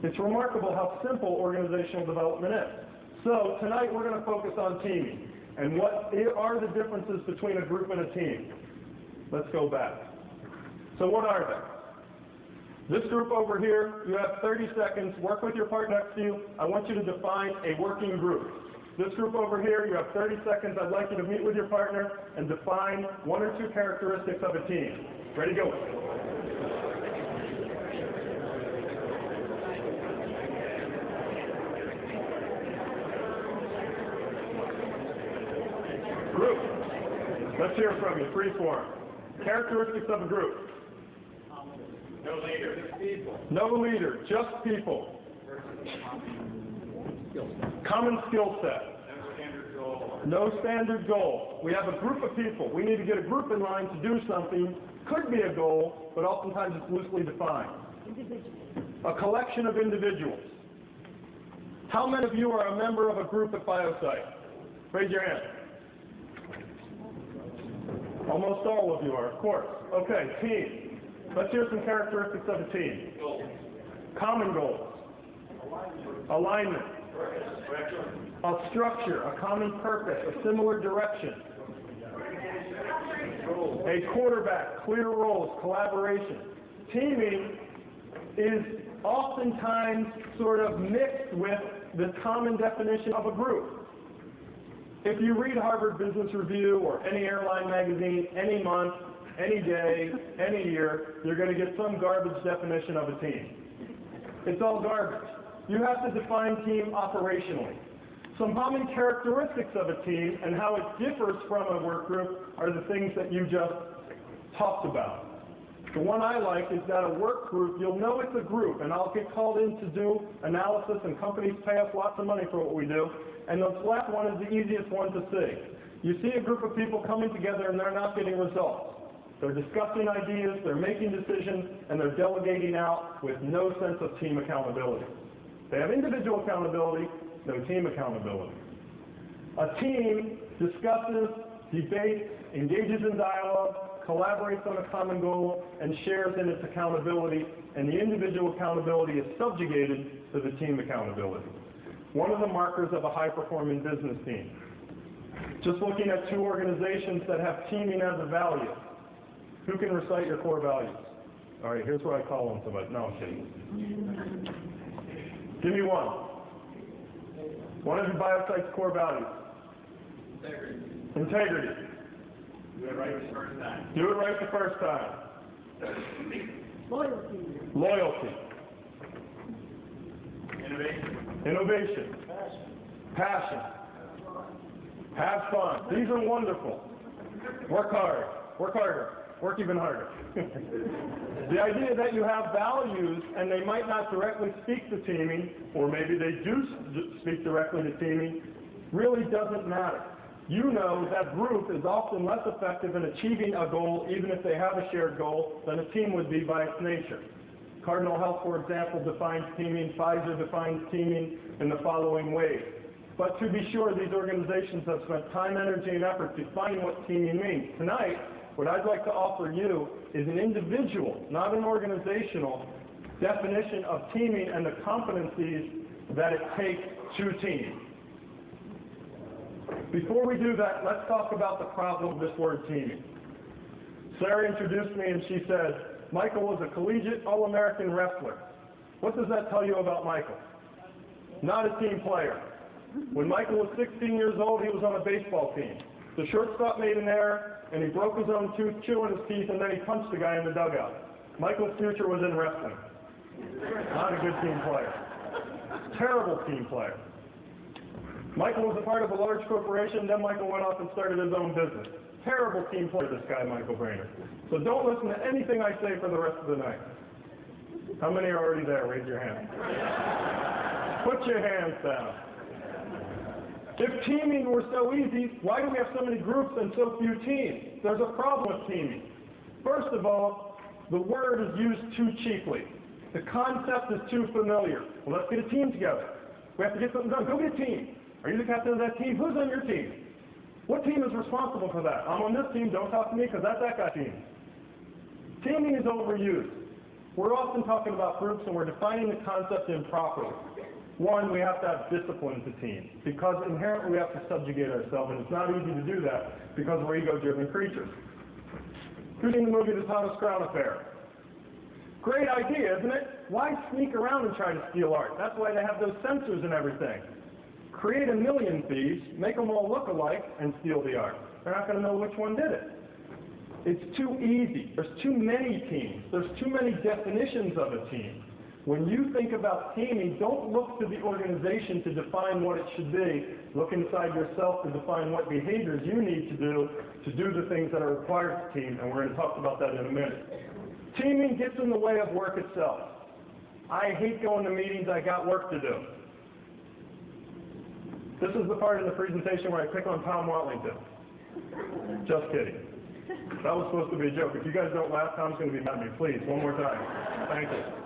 It's remarkable how simple organizational development is. So tonight we're going to focus on teaming and what are the differences between a group and a team. Let's go back. So what are they? This group over here, you have 30 seconds. Work with your partner next to you. I want you to define a working group. This group over here, you have 30 seconds. I'd like you to meet with your partner and define one or two characteristics of a team. Ready, go. Group. Let's hear from you. Free form. Characteristics of a group. No leader. People. No leader. Just people. Common skill set. No standard goal. No standard goal. We have a group of people. We need to get a group in line to do something. Could be a goal, but oftentimes it's loosely defined. A collection of individuals. How many of you are a member of a group at BioSite? Raise your hand. Almost all of you are, of course. Okay, team. Let's hear some characteristics of a team. Goals. Common goals. Alignment. A structure, a common purpose, a similar direction. A quarterback, clear roles, collaboration. Teaming is oftentimes sort of mixed with the common definition of a group. If you read Harvard Business Review or any airline magazine, any month, any day, any year, you're going to get some garbage definition of a team. It's all garbage. You have to define team operationally. Some common characteristics of a team and how it differs from a work group are the things that you just talked about. The one I like is that a work group, you'll know it's a group, and I'll get called in to do analysis, and companies pay us lots of money for what we do, and the last one is the easiest one to see. You see a group of people coming together and they're not getting results. They're discussing ideas, they're making decisions, and they're delegating out with no sense of team accountability. They have individual accountability, no team accountability. A team discusses, debates, engages in dialogue, collaborates on a common goal, and shares in its accountability, and the individual accountability is subjugated to the team accountability. One of the markers of a high-performing business team. Just looking at two organizations that have teaming as a value. Who can recite your core values? All right, here's what I call on somebody. No, I'm kidding. Give me one. One of your BioSite's core values. Integrity. Integrity. Do it right the first time. Do it right the first time. Loyalty. Loyalty. Innovation. Innovation. Passion. Have fun. These are wonderful. Work hard. Work harder. Work even harder. The idea that you have values and they might not directly speak to teaming, or maybe they do speak directly to teaming, really doesn't matter. You know that group is often less effective in achieving a goal, even if they have a shared goal, than a team would be by its nature. Cardinal Health, for example, defines teaming. Pfizer defines teaming in the following ways. But to be sure, these organizations have spent time, energy, and effort defining what teaming means. Tonight, what I'd like to offer you is an individual, not an organizational, definition of teaming and the competencies that it takes to team. Before we do that, let's talk about the problem of this word teaming. Sarah introduced me and she said, Michael was a collegiate All-American wrestler. What does that tell you about Michael? Not a team player. When Michael was 16 years old, he was on a baseball team. The shortstop made an error, and he broke his own tooth, chewing his teeth, and then he punched the guy in the dugout. Michael's future was in wrestling. Not a good team player. Terrible team player. Michael was a part of a large corporation, then Michael went off and started his own business. Terrible team player, this guy, Michael Brainerd. So don't listen to anything I say for the rest of the night. How many are already there? Raise your hand. Put your hands down. If teaming were so easy, why do we have so many groups and so few teams? There's a problem with teaming. First of all, the word is used too cheaply. The concept is too familiar. Well, let's get a team together. We have to get something done. Go get a team. Are you the captain of that team? Who's on your team? What team is responsible for that? I'm on this team. Don't talk to me because that's that guy's team. Teaming is overused. We're often talking about groups and we're defining the concept improperly. One, we have to have discipline to teams, because inherently we have to subjugate ourselves, and it's not easy to do that because we're ego-driven creatures. Who's seen the movie The Thomas Crown Affair? Great idea, isn't it? Why sneak around and try to steal art? That's why they have those sensors and everything. Create a million thieves, make them all look alike, and steal the art. They're not going to know which one did it. It's too easy. There's too many teams. There's too many definitions of a team. When you think about teaming, don't look to the organization to define what it should be. Look inside yourself to define what behaviors you need to do the things that are required to team, and we're going to talk about that in a minute. Teaming gets in the way of work itself. I hate going to meetings, I got work to do. This is the part in the presentation where I pick on Tom Watlington. Just kidding. That was supposed to be a joke. If you guys don't laugh, Tom's going to be mad at me. Please, one more time. Thank you.